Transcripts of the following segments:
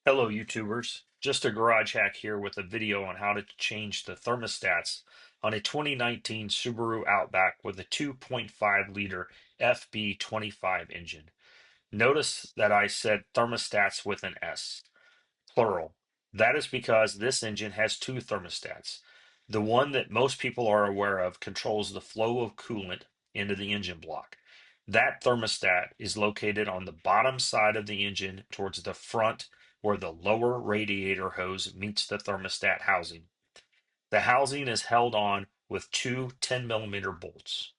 Hello YouTubers, just a garage hack here with a video on how to change the thermostats on a 2019 Subaru Outback with a 2.5 liter FB25 engine. Notice that I said thermostats with an S, plural. That is because this engine has two thermostats. The one that most people are aware of controls the flow of coolant into the engine block. That thermostat is located on the bottom side of the engine towards the front where the lower radiator hose meets the thermostat housing. The housing is held on with two 10mm bolts.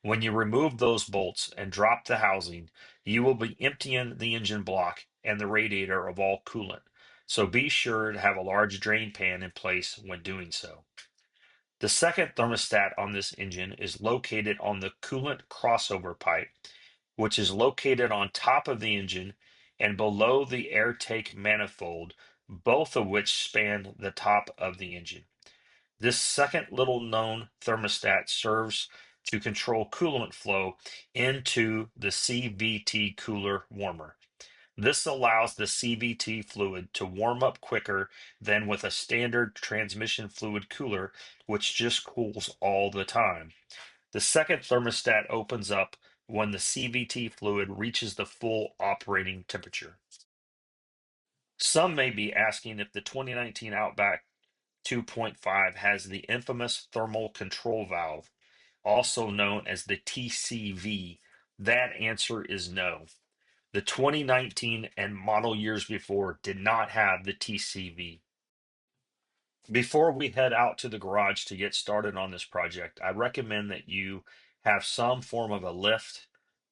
When you remove those bolts and drop the housing, you will be emptying the engine block and the radiator of all coolant. So be sure to have a large drain pan in place when doing so. The second thermostat on this engine is located on the coolant crossover pipe, which is located on top of the engine and below the air take manifold, both of which span the top of the engine. This second little known thermostat serves to control coolant flow into the CVT cooler warmer. This allows the CVT fluid to warm up quicker than with a standard transmission fluid cooler, which just cools all the time. The second thermostat opens up when the CVT fluid reaches the full operating temperature. Some may be asking if the 2019 Outback 2.5 has the infamous thermal control valve, also known as the TCV. That answer is no. The 2019 and model years before did not have the TCV. Before we head out to the garage to get started on this project, I recommend that you have some form of a lift,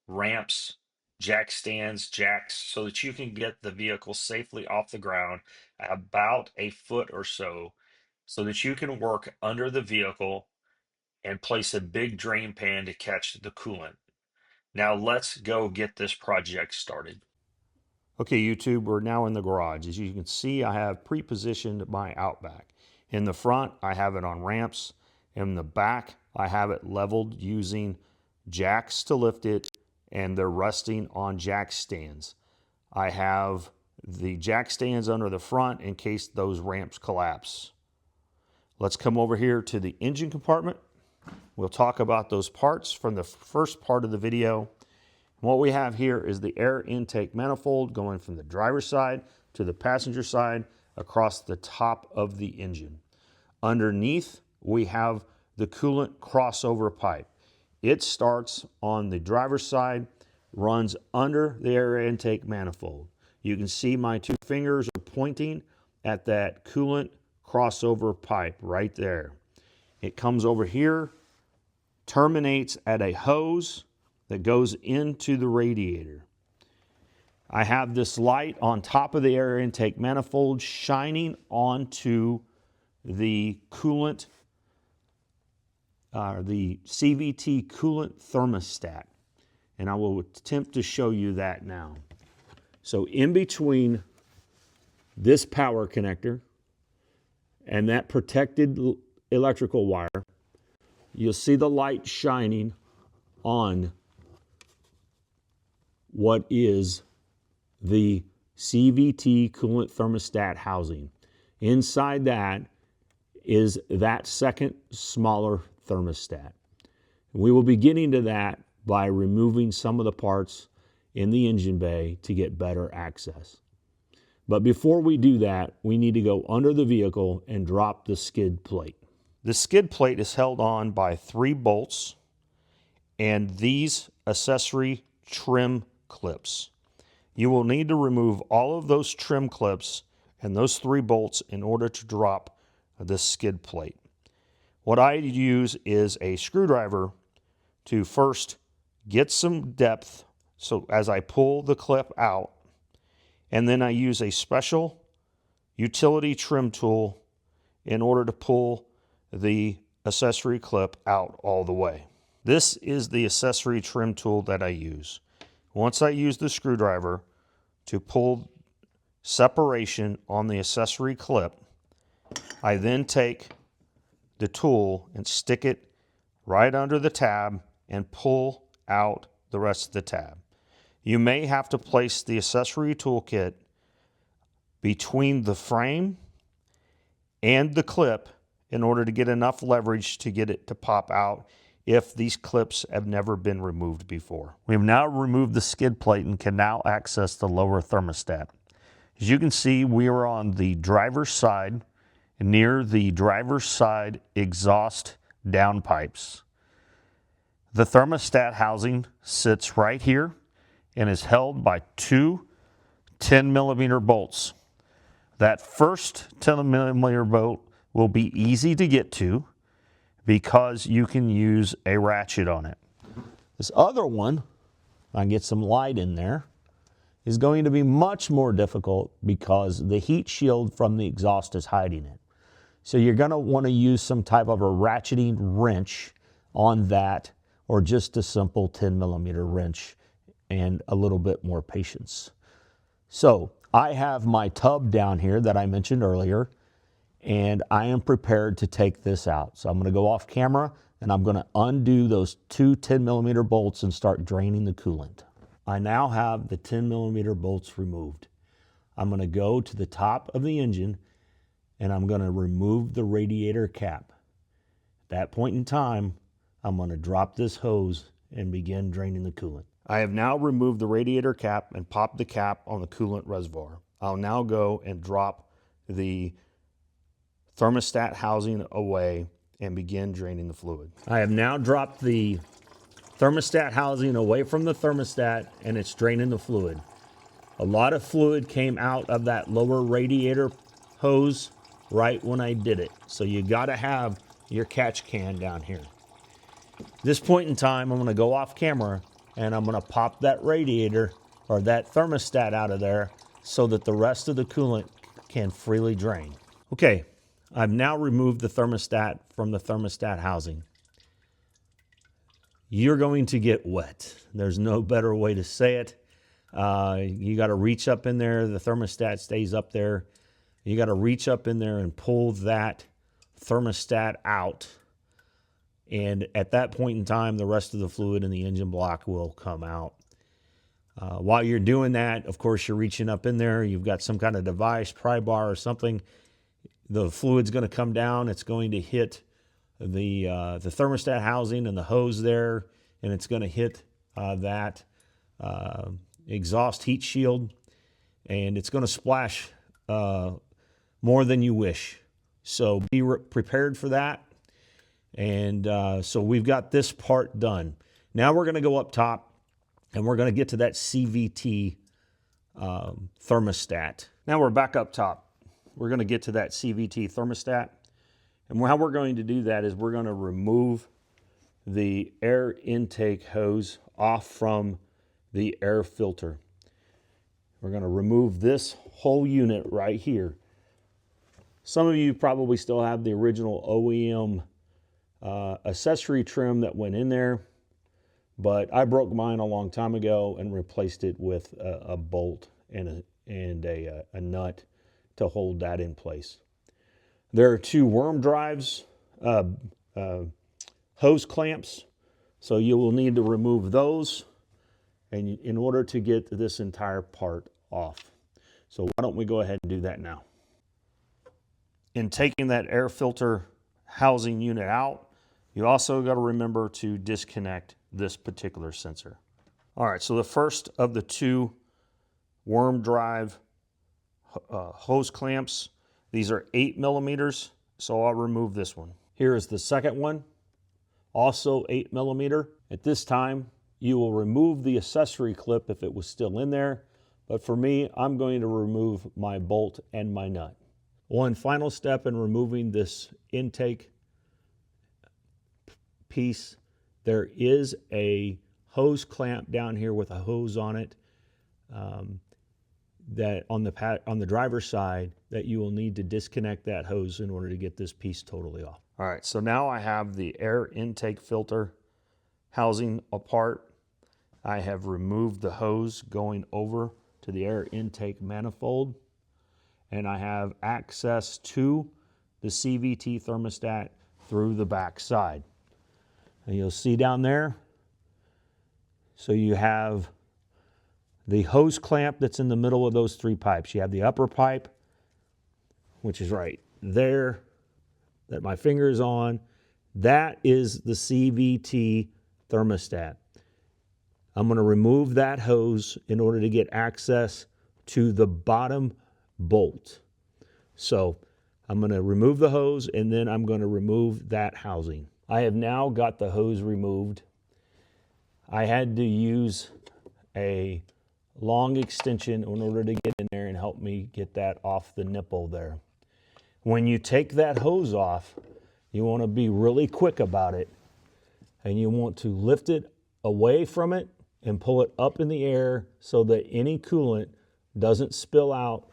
ramps, jack stands, jacks, so that you can get the vehicle safely off the ground about a foot or so that you can work under the vehicle and place a big drain pan to catch the coolant. Now let's go get this project started. Okay, YouTube, we're now in the garage. As you can see, I have pre-positioned my Outback. In the front, I have it on ramps. In the back, I have it leveled using jacks to lift it, and they're resting on jack stands. I have the jack stands under the front in case those ramps collapse. Let's come over here to the engine compartment. We'll talk about those parts from the first part of the video. What we have here is the air intake manifold going from the driver's side to the passenger side across the top of the engine. Underneath, we have the coolant crossover pipe. It starts on the driver's side, runs under the air intake manifold. You can see my two fingers are pointing at that coolant crossover pipe right there. It comes over here, terminates at a hose that goes into the radiator. I have this light on top of the air intake manifold shining onto the coolant, the CVT coolant thermostat. And I will attempt to show you that now. So in between this power connector and that protected electrical wire, you'll see the light shining on what is the CVT coolant thermostat housing. Inside that is that second smaller thermostat. We will be getting to that by removing some of the parts in the engine bay to get better access. But before we do that, we need to go under the vehicle and drop the skid plate. The skid plate is held on by 3 bolts and these accessory trim clips. You will need to remove all of those trim clips and those 3 bolts in order to drop the skid plate. What I use is a screwdriver to first get some depth so as I pull the clip out, and then I use a special utility trim tool in order to pull the accessory clip out all the way. This is the accessory trim tool that I use. Once I use the screwdriver to pull separation on the accessory clip, I then take the tool and stick it right under the tab and pull out the rest of the tab. You may have to place the accessory toolkit between the frame and the clip in order to get enough leverage to get it to pop out if these clips have never been removed before. We have now removed the skid plate and can now access the lower thermostat. As you can see, we are on the driver's side, near the driver's side exhaust downpipes. The thermostat housing sits right here and is held by two 10mm bolts. That first 10mm bolt will be easy to get to because you can use a ratchet on it. This other one, I get some light in there, is going to be much more difficult because the heat shield from the exhaust is hiding it. So you're going to want to use some type of a ratcheting wrench on that, or just a simple 10mm wrench and a little bit more patience. So I have my tub down here that I mentioned earlier, and I am prepared to take this out. So I'm going to go off camera and I'm going to undo those two 10mm bolts and start draining the coolant. I now have the 10mm bolts removed. I'm going to go to the top of the engine and I'm going to remove the radiator cap. At that point in time, I'm going to drop this hose and begin draining the coolant. I have now removed the radiator cap and popped the cap on the coolant reservoir. I'll now go and drop the thermostat housing away and begin draining the fluid. I have now dropped the thermostat housing away from the thermostat and it's draining the fluid. A lot of fluid came out of that lower radiator hose right when I did it. So you gotta have your catch can down here. At this point in time, I'm gonna go off camera and I'm gonna pop that radiator or that thermostat out of there so that the rest of the coolant can freely drain. Okay, I've now removed the thermostat from the thermostat housing. You're going to get wet. There's no better way to say it. You got to reach up in there. The thermostat stays up there. You got to reach up in there and pull that thermostat out. And at that point in time, the rest of the fluid in the engine block will come out. While you're doing that, of course, you're reaching up in there. You've got some kind of device, pry bar or something. The fluid's going to come down. It's going to hit the thermostat housing and the hose there, and it's going to hit that exhaust heat shield, and it's going to splash more than you wish. So be prepared for that. And so we've got this part done. Now we're going to go up top and we're going to get to that CVT thermostat. Now we're back up top. We're going to get to that CVT thermostat. And how we're going to do that is we're going to remove the air intake hose off from the air filter. We're going to remove this whole unit right here. Some of you probably still have the original OEM accessory trim that went in there, but I broke mine a long time ago and replaced it with a bolt and a nut to hold that in place. There are two worm drives, hose clamps, so you will need to remove those and in order to get this entire part off. So why don't we go ahead and do that now. In taking that air filter housing unit out, you also got to remember to disconnect this particular sensor. All right, so the first of the two worm drive hose clamps, these are 8mm, so I'll remove this one. Here is the second one, also 8mm. At this time, you will remove the accessory clip if it was still in there, but for me, I'm going to remove my bolt and my nut. One final step in removing this intake piece, there is a hose clamp down here with a hose on it that on the driver's side that you will need to disconnect that hose in order to get this piece totally off. All right, so now I have the air intake filter housing apart. I have removed the hose going over to the air intake manifold, and I have access to the CVT thermostat through the back side. And you'll see down there, so you have the hose clamp that's in the middle of those three pipes. You have the upper pipe which is right there that my finger is on, that is the CVT thermostat. I'm going to remove that hose in order to get access to the bottom bolt. So I'm going to remove the hose and then I'm going to remove that housing. I have now got the hose removed. I had to use a long extension in order to get in there and help me get that off the nipple there. When you take that hose off, you want to be really quick about it, and you want to lift it away from it and pull it up in the air so that any coolant doesn't spill out,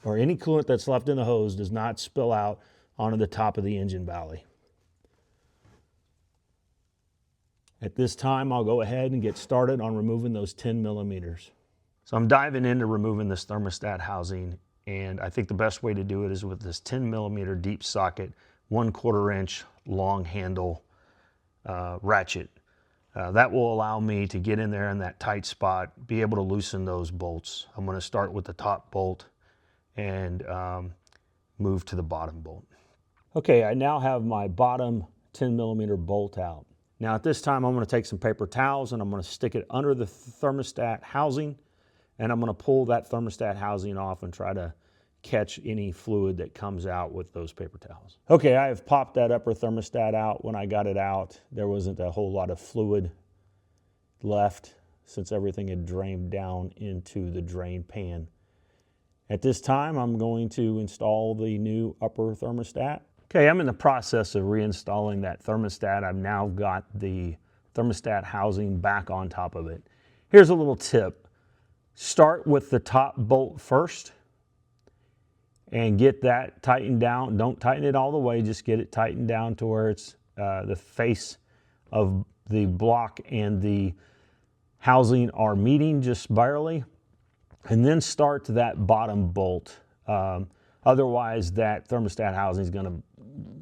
or any coolant that's left in the hose does not spill out onto the top of the engine valley. At this time, I'll go ahead and get started on removing those 10 millimeters. So I'm diving into removing this thermostat housing, and I think the best way to do it is with this 10 millimeter deep socket, 1/4 inch long handle ratchet. That will allow me to get in there in that tight spot, be able to loosen those bolts. I'm going to start with the top bolt and move to the bottom bolt. Okay, I now have my bottom 10 millimeter bolt out. Now at this time, I'm going to take some paper towels and I'm going to stick it under the thermostat housing, and I'm going to pull that thermostat housing off and try to catch any fluid that comes out with those paper towels. Okay, I have popped that upper thermostat out. When I got it out, there wasn't a whole lot of fluid left since everything had drained down into the drain pan. At this time, I'm going to install the new upper thermostat. Okay, I'm in the process of reinstalling that thermostat. I've now got the thermostat housing back on top of it. Here's a little tip. Start with the top bolt first and get that tightened down. Don't tighten it all the way, just get it tightened down to where it's the face of the block and the housing are meeting just barely. And then start that bottom bolt. Otherwise, that thermostat housing is going to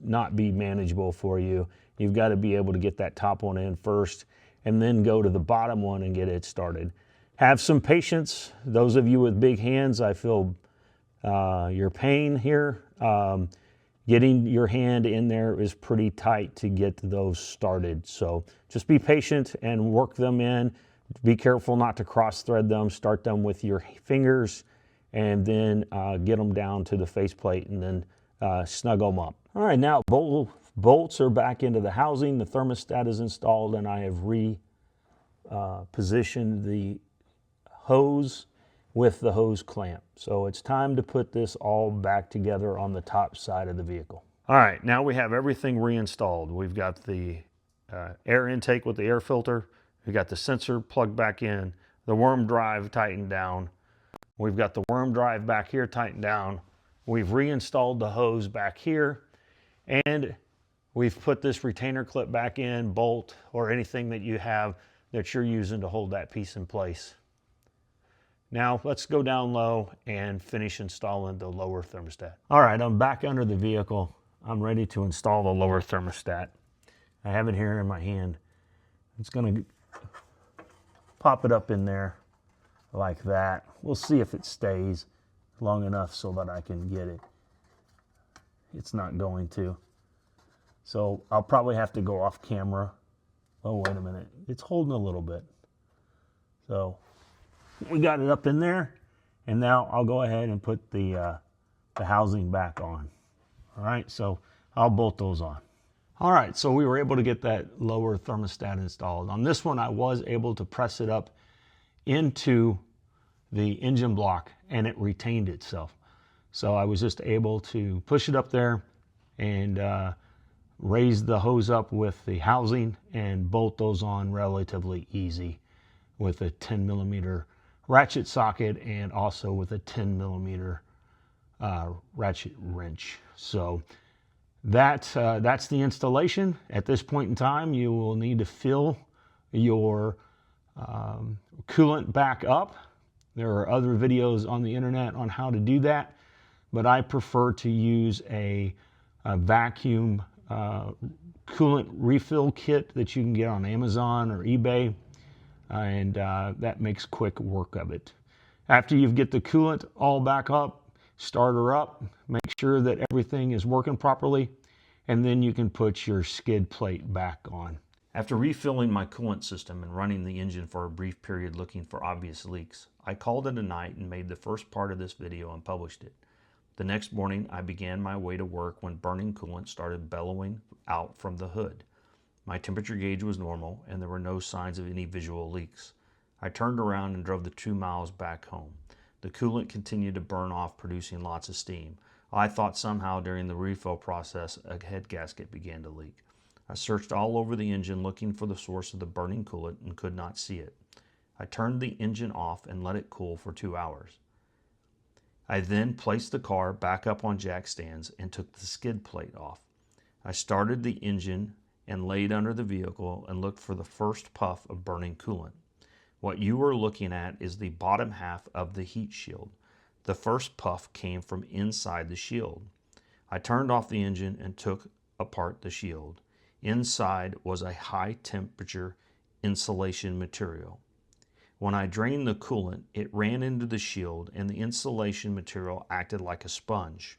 not be manageable for you. You've got to be able to get that top one in first and then go to the bottom one and get it started. Have some patience. Those of you with big hands, I feel your pain here. Getting your hand in there is pretty tight to get those started. So just be patient and work them in. Be careful not to cross thread them. Start them with your fingers and then get them down to the faceplate and then snug them up. All right, now bolts are back into the housing. The thermostat is installed and I have repositioned the hose with the hose clamp. So it's time to put this all back together on the top side of the vehicle. All right, now we have everything reinstalled. We've got the air intake with the air filter. We've got the sensor plugged back in, the worm drive tightened down. We've got the worm drive back here tightened down. We've reinstalled the hose back here, and we've put this retainer clip back in, bolt, or anything that you have that you're using to hold that piece in place. Now let's go down low and finish installing the lower thermostat. All right, I'm back under the vehicle. I'm ready to install the lower thermostat. I have it here in my hand. It's gonna pop it up in there like that. We'll see if it stays long enough so that I can get it. It's not going to. So I'll probably have to go off camera. Oh, wait a minute. It's holding a little bit. So we got it up in there, and now I'll go ahead and put the housing back on. All right, so I'll bolt those on. All right, so we were able to get that lower thermostat installed. On this one, I was able to press it up into the engine block and it retained itself. So I was just able to push it up there and raise the hose up with the housing and bolt those on relatively easy with a 10 millimeter ratchet socket and also with a 10 millimeter ratchet wrench. So that's the installation. At this point in time, you will need to fill your coolant back up. There are other videos on the internet on how to do that, but I prefer to use a vacuum coolant refill kit that you can get on Amazon or eBay, and that makes quick work of it. After you get the coolant all back up, Start her up, make sure that everything is working properly, and then you can put your skid plate back on. After refilling my coolant system and running the engine for a brief period looking for obvious leaks, I called it a night and made the first part of this video and published it. The next morning, I began my way to work when burning coolant started bellowing out from the hood. My temperature gauge was normal and there were no signs of any visual leaks. I turned around and drove the 2 miles back home. The coolant continued to burn off, producing lots of steam. I thought somehow during the refill process a head gasket began to leak. I searched all over the engine looking for the source of the burning coolant and could not see it. I turned the engine off and let it cool for 2 hours. I then placed the car back up on jack stands and took the skid plate off. I started the engine and laid under the vehicle and looked for the first puff of burning coolant. What you are looking at is the bottom half of the heat shield. The first puff came from inside the shield. I turned off the engine and took apart the shield. Inside was a high temperature insulation material. When I drained the coolant, it ran into the shield and the insulation material acted like a sponge.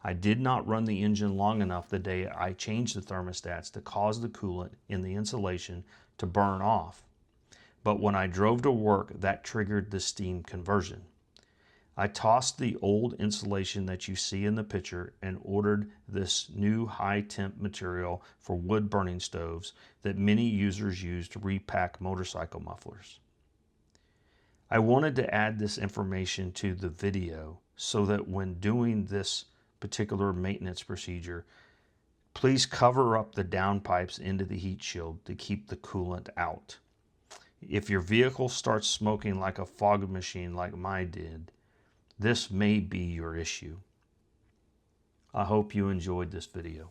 I did not run the engine long enough the day I changed the thermostats to cause the coolant in the insulation to burn off. But when I drove to work, that triggered the steam conversion. I tossed the old insulation that you see in the picture and ordered this new high temp material for wood burning stoves that many users use to repack motorcycle mufflers. I wanted to add this information to the video so that when doing this particular maintenance procedure, please cover up the downpipes into the heat shield to keep the coolant out. If your vehicle starts smoking like a fog machine like mine did, this may be your issue. I hope you enjoyed this video.